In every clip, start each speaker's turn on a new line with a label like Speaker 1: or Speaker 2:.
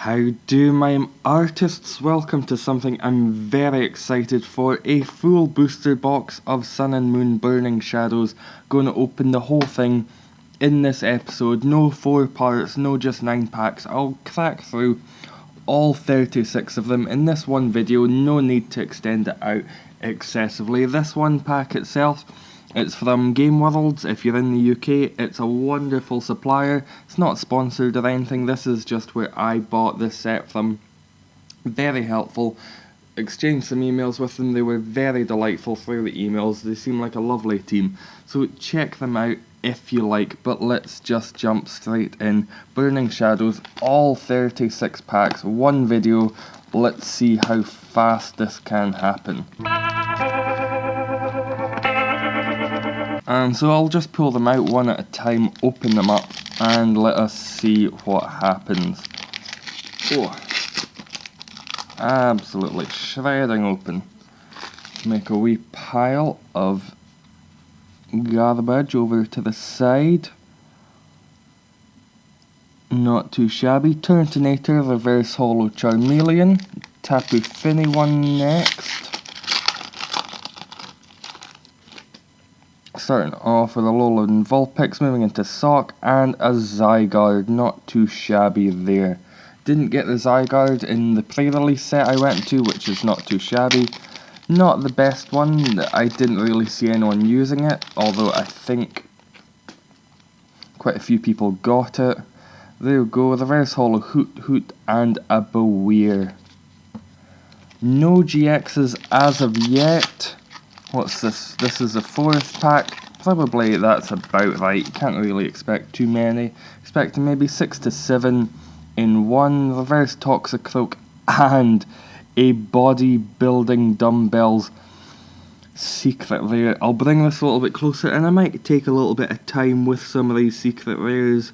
Speaker 1: How do Mime Artists? Welcome to something I'm very excited for. A full booster box of Sun and Moon Burning Shadows. Going to open the whole thing in this episode. No 4 parts, no just 9 packs. I'll crack through all 36 of them in this one video. No need to extend it out excessively. This one pack itself, it's from Game Worlds. If you're in the UK, it's a wonderful supplier. It's not sponsored or anything. This is just where I bought this set from. Very helpful. Exchanged some emails with them. They were very delightful through the emails. They seem like a lovely team. So check them out if you like. But let's just jump straight in. Burning Shadows, all 36 packs, one video. Let's see how fast this can happen. And so I'll just pull them out one at a time, open them up, and let us see what happens. Oh, absolutely shredding open. Make a wee pile of garbage over to the side. Not too shabby. Turtonator, Reverse Holo Charmeleon. Tapu Fini one next. Starting off with a Alolan Vulpix, moving into Sock, and a Zygarde, not too shabby there. Didn't get the Zygarde in the pre-release set I went to, which is not too shabby. Not the best one, I didn't really see anyone using it, although I think quite a few people got it. There we go, Reverse Holo Hoot and a Bewear. No GXs as of yet. What's this? This is the 4th pack. Probably that's about right. Can't really expect too many. Expecting maybe 6 to 7 in one. Reverse Toxicroak and a bodybuilding dumbbells secret rare. I'll bring this a little bit closer, and I might take a little bit of time with some of these secret rares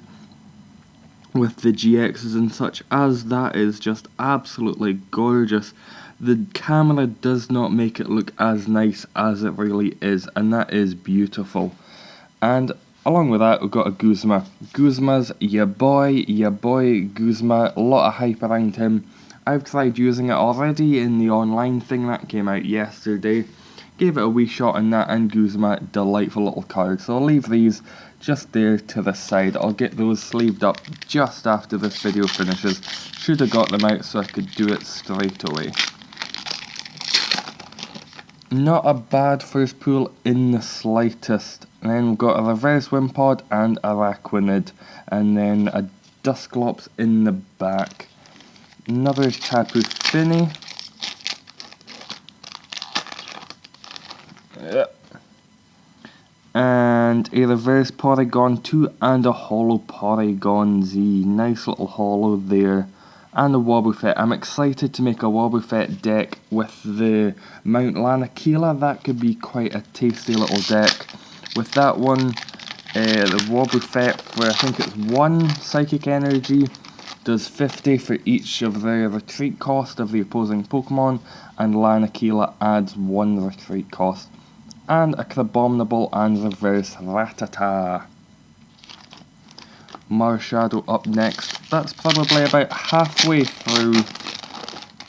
Speaker 1: with the GXs and such, as that is just absolutely gorgeous. The camera does not make it look as nice as it really is, and that is beautiful. And along with that, we've got a Guzma. Guzma's ya boy Guzma. A lot of hype around him. I've tried using it already in the online thing that came out yesterday. Gave it a wee shot in that, and Guzma, delightful little card. So I'll leave these just there to the side. I'll get those sleeved up just after this video finishes. Should have got them out so I could do it straight away. Not a bad first pull in the slightest. And then we've got a Reverse Wimpod and a Araquanid. And then a Dusclops in the back. Another Tapu Fini. And a Reverse Porygon 2 and a Holo Porygon Z. Nice little holo there. And a Wobbuffet. I'm excited to make a Wobbuffet deck with the Mount Lanakila. That could be quite a tasty little deck. With that one, the Wobbuffet for I think it's 1 Psychic Energy does 50 for each of the retreat cost of the opposing Pokemon, and Lanakila adds 1 retreat cost. And a Crabominable and Reverse Rattata. Marshadow up next. That's probably about halfway through.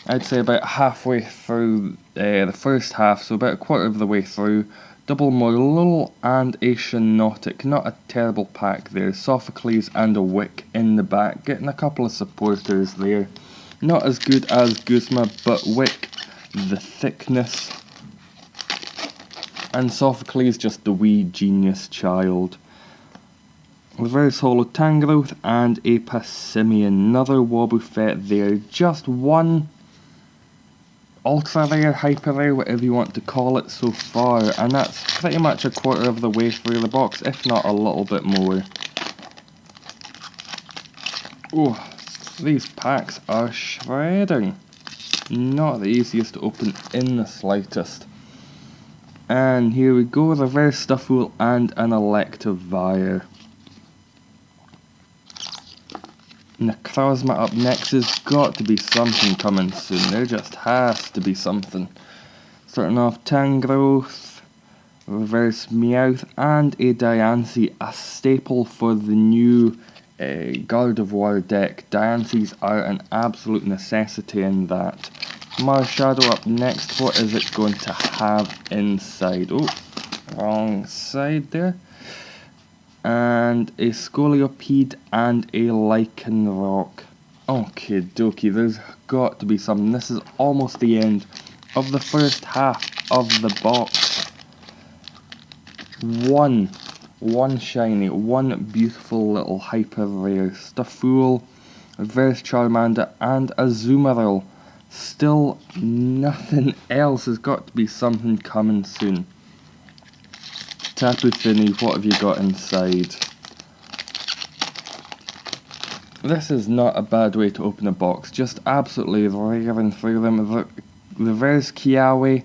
Speaker 1: I'd say about halfway through the first half, so about a quarter of the way through. Double Morlul and a Shiinotic. Not a terrible pack there. Sophocles and a Wick in the back. Getting a couple of supporters there. Not as good as Guzma, but Wick, the thickness. And Sophocles, just the wee genius child. Reverse Holo Tangrowth and a Passimian. Another Wobbuffet there. Just 1 ultra rare, hyper rare, whatever you want to call it so far. And that's pretty much a quarter of the way through the box, if not a little bit more. Oh, these packs are shredding. Not the easiest to open in the slightest. And here we go, Reverse Stufful and an Electivire. Necrozma up next. There's got to be something coming soon. There just has to be something. Starting off Tangrowth, Reverse Meowth, and a Diancie, a staple for the new Gardevoir deck. Diancies are an absolute necessity in that. Marshadow up next. What is it going to have inside? Oh, wrong side there. And a Scolipede and a Lycanroc. Okay, dokie, there's got to be something. This is almost the end of the first half of the box. One shiny, one beautiful little hyper rare Staffoul, Reverse Charmander, and a Azumarill. Still nothing else. There's got to be something coming soon. Tapu Fini, what have you got inside? This is not a bad way to open a box, just absolutely raring through them. The Reverse Kiawe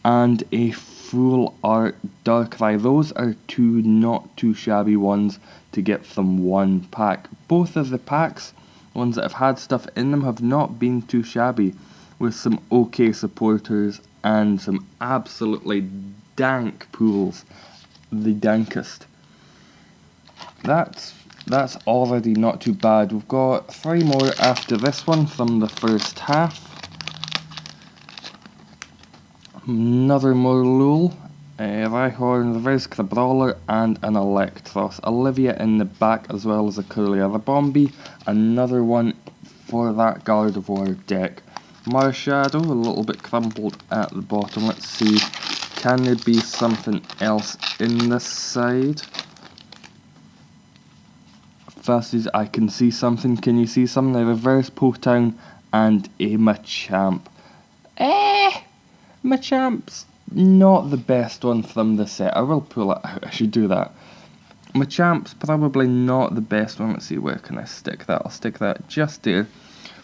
Speaker 1: and a Full Art Darkrai. Those are two not too shabby ones to get from one pack. Both of the packs, ones that have had stuff in them, have not been too shabby, with some okay supporters and some absolutely dank pools. The dankest. That's already not too bad. We've got 3 more after this one from the first half. Another Morlul, Rhyhorn, Reverse Crabrawler, and an Electros. Olivia in the back as well as a Curly-Bombi. Another one for that Gardevoir deck. Marshadow, a little bit crumpled at the bottom. Let's see, can there be something else in this side? Fast as I can see something. Can you see something? A Reverse Potown and a Machamp. Machamp's not the best one from the set. I will pull it out. I should do that. Machamp's probably not the best one. Let's see, where can I stick that? I'll stick that just there.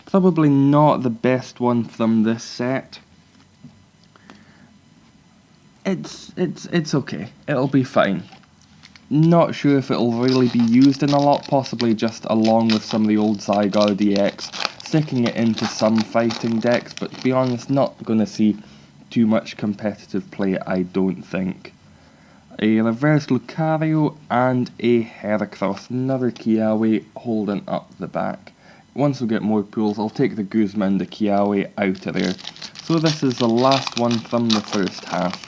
Speaker 1: Probably not the best one from this set. It's okay. It'll be fine. Not sure if it'll really be used in a lot, possibly just along with some of the old Zygarde EX, sticking it into some fighting decks, but to be honest, not going to see too much competitive play, I don't think. A Reverse Lucario and a Heracross, another Kiawe holding up the back. Once we get more pools, I'll take the Guzma and the Kiawe out of there. So this is the last one from the first half.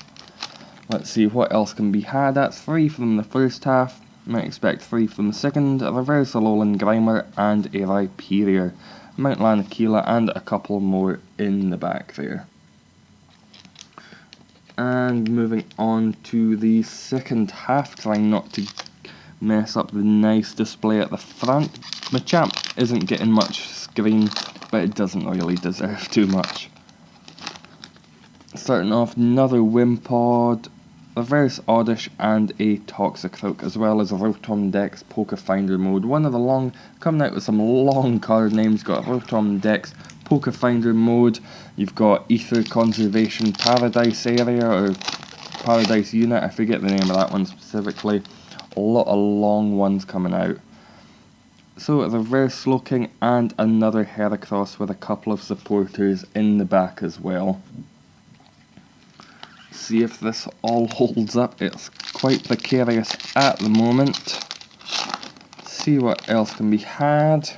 Speaker 1: Let's see what else can be had. That's 3 from the first half. Might expect 3 from the second. A Reverse Alolan Grimer and a Rhyperior. Mount Lanakila and a couple more in the back there. And moving on to the second half, trying not to mess up the nice display at the front. Machamp isn't getting much screen, but it doesn't really deserve too much. Starting off, another Wimpod, Reverse Oddish, and a Toxicroak, as well as a Rotom Dex Poke Finder mode. One of the coming out with some long card names. Got Rotom Dex Poke Finder mode. You've got Ether Conservation Paradise Area, or Paradise Unit, I forget the name of that one specifically. A lot of long ones coming out. So a Reverse Slowking and another Heracross with a couple of supporters in the back as well. See if this all holds up. It's quite precarious at the moment. See what else can be had.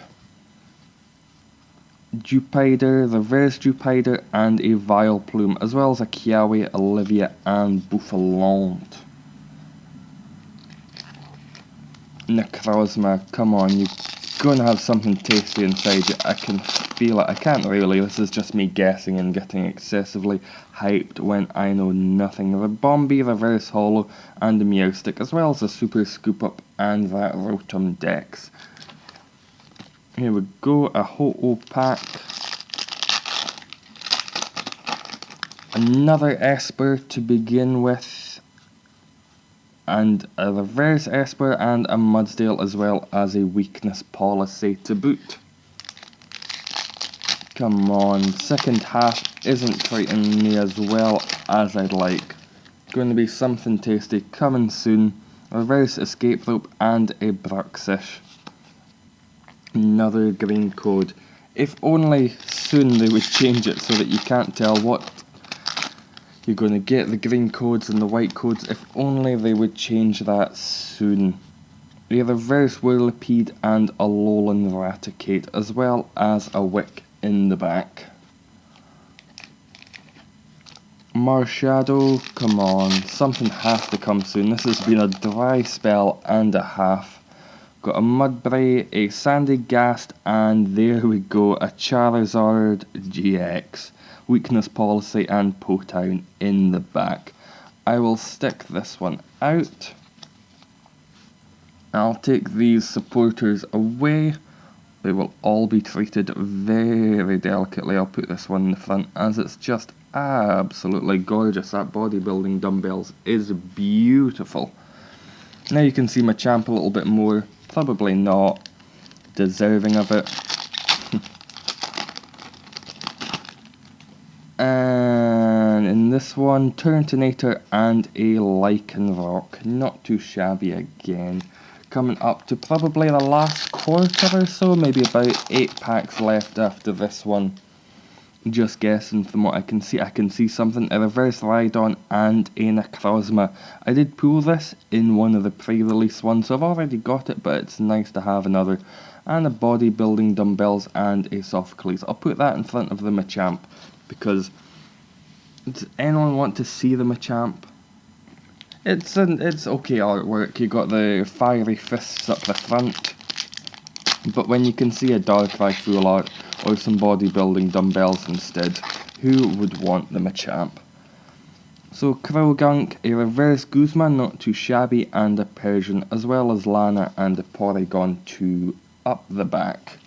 Speaker 1: Jupider, the Reverse Jupider, and a Vileplume, as well as a Kiawe, Olivia, and Bouffalant. Necrozma, come on, you're going to have something tasty inside you. I can feel it. I can't really. This is just me guessing and getting excessively hyped when I know nothing. The Bombi, Reverse Holo, and a Meowstic, as well as a Super Scoop Up and that Rotom Dex. Here we go, a Ho-Oh pack. Another Esper to begin with. And a Reverse Esper and a Mudsdale, as well as a Weakness Policy to boot. Come on, second half isn't treating me as well as I'd like. Going to be something tasty coming soon. Reverse Escape Rope and a Bruxish. Another green code. If only soon they would change it so that you can't tell what you're going to get, the green codes and the white codes. If only they would change that soon. a reverse whirlipede and a Alolan Raticate, as well as a Wick in the back. Marshadow, come on, something has to come soon. This has been a dry spell and a half. Got a Mudbray, a Sandygast, and there we go, a Charizard GX. Weakness Policy and Potown in the back. I will stick this one out. I'll take these supporters away. They will all be treated very delicately. I'll put this one in the front as it's just absolutely gorgeous. That bodybuilding dumbbells is beautiful. Now you can see my champ a little bit more. Probably not deserving of it. And in this one, Turtonator and a Lycanroc. Not too shabby again. Coming up to probably the last quarter or so, maybe about 8 packs left after this one. Just guessing from what I can see something, a Reverse Rhydon and a Necrozma. I did pull this in one of the pre-release ones, so I've already got it, but it's nice to have another. And a Bodybuilding Dumbbells and a Sophocles. I'll put that in front of the Machamp, because does anyone want to see the Machamp? It's okay artwork. You got the fiery fists up the front, but when you can see a Darkrai full art or some bodybuilding dumbbells instead, who would want the Machamp? So Krogunk, a reverse Guzma, not too shabby, and a Persian, as well as Lana and a Porygon 2 up the back.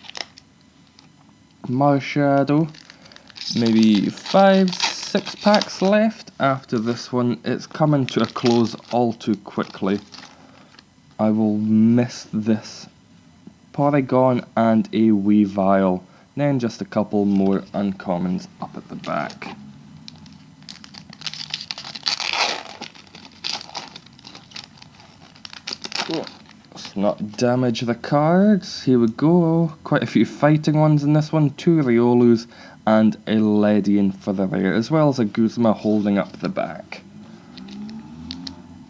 Speaker 1: Marshadow, maybe 5-6 packs left after this one. It's coming to a close all too quickly. I will miss this. Porygon and a Weavile. Then just a couple more uncommons up at the back. Let's not damage the cards. Here we go. Quite a few fighting ones in this one. 2 Riolus and a Ledian for the rare, as well as a Guzma holding up the back.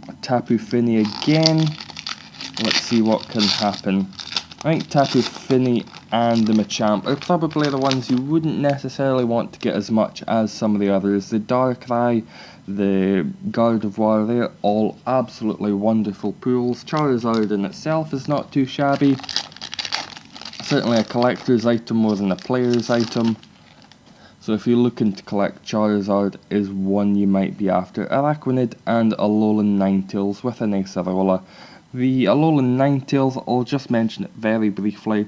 Speaker 1: A Tapu Fini again. Let's see what can happen. I think Tapu Fini and the Machamp are probably the ones you wouldn't necessarily want to get as much as some of the others. The Darkrai, the Gardevoir, they're all absolutely wonderful pools. Charizard in itself is not too shabby. Certainly a collector's item more than a player's item. So if you're looking to collect, Charizard is one you might be after. Araquanid and Alolan Ninetales with an Acerola. The Alolan Ninetales, I'll just mention it very briefly.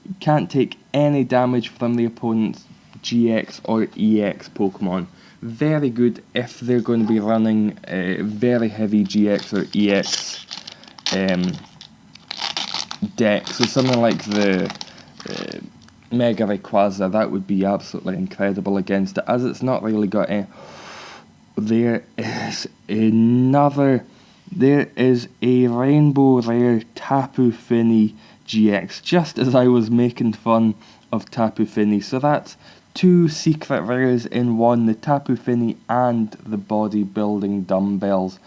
Speaker 1: You can't take any damage from the opponent's GX or EX Pokemon. Very good if they're going to be running a very heavy GX or EX deck. So something like the Mega Rayquaza, that would be absolutely incredible against it, as it's not really got any. There is a Rainbow Rare Tapu Fini GX, just as I was making fun of Tapu Fini. So that's 2 secret rares in one, the Tapu Fini and the bodybuilding dumbbells.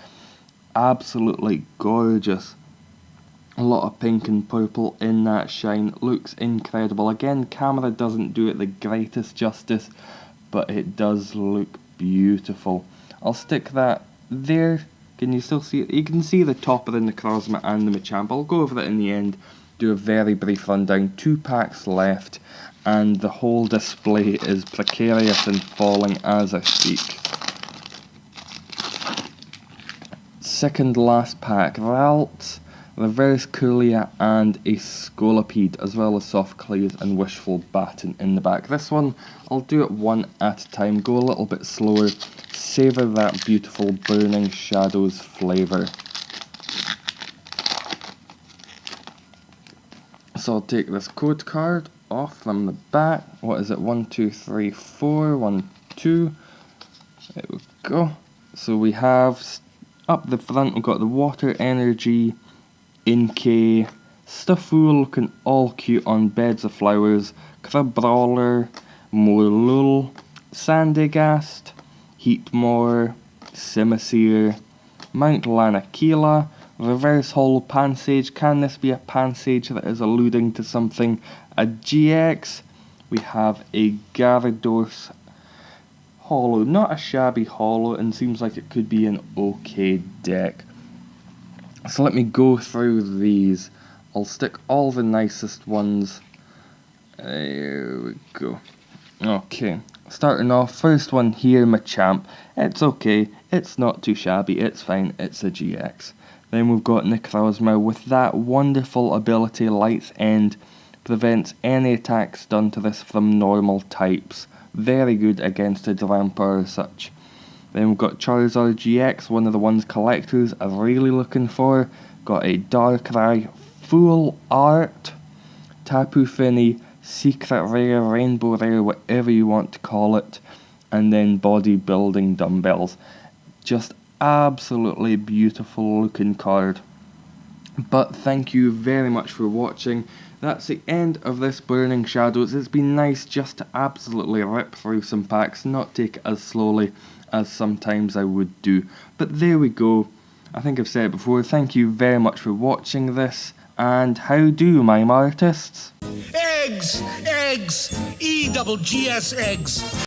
Speaker 1: Absolutely gorgeous. A lot of pink and purple in that shine. Looks incredible. Again, camera doesn't do it the greatest justice, but it does look beautiful. I'll stick that there. Can you still see it? You can see the top of the Necrozma and the Machamp. I'll go over that in the end. Do a very brief rundown. 2 packs left, and the whole display is precarious and falling as I speak. Second last pack. Ralts, Reverse Coolia, and a Scolipede, as well as Sophocles and Wishful Baton in the back. This one, I'll do it one at a time, go a little bit slower, savour that beautiful Burning Shadows flavour. So I'll take this code card off from the back. What is it? 1, 2, 3, 4. 1, 2. There we go. So we have up the front, we've got the Water Energy, Inkay, Stuffool looking all cute on beds of flowers, Crabrawler, Morlul, Sandygast, Heatmore, Simisear, Mount Lanakila, Reverse Hollow Pansage. Can this be a Pansage that is alluding to something? A GX. We have a Gyarados Hollow. Not a shabby Hollow, and seems like it could be an okay deck. So let me go through these. I'll stick all the nicest ones. There we go. Okay, starting off, first one here, Machamp. It's okay, it's not too shabby, it's fine, it's a GX. Then we've got Necrozma with that wonderful ability, Light's End, prevents any attacks done to this from normal types. Very good against a Drampa or such. Then we've got Charizard GX, one of the ones collectors are really looking for. Got a Darkrai Full Art, Tapu Fini, Secret Rare, Rainbow Rare, whatever you want to call it, and then Bodybuilding Dumbbells. Just absolutely beautiful looking card. But thank you very much for watching. That's the end of this Burning Shadows. It's been nice just to absolutely rip through some packs, not take it as slowly as sometimes I would do. But there we go. I think I've said it before. Thank you very much for watching this. And how do, Mime Artists?
Speaker 2: Eggs! Eggs! E-double-G-S eggs!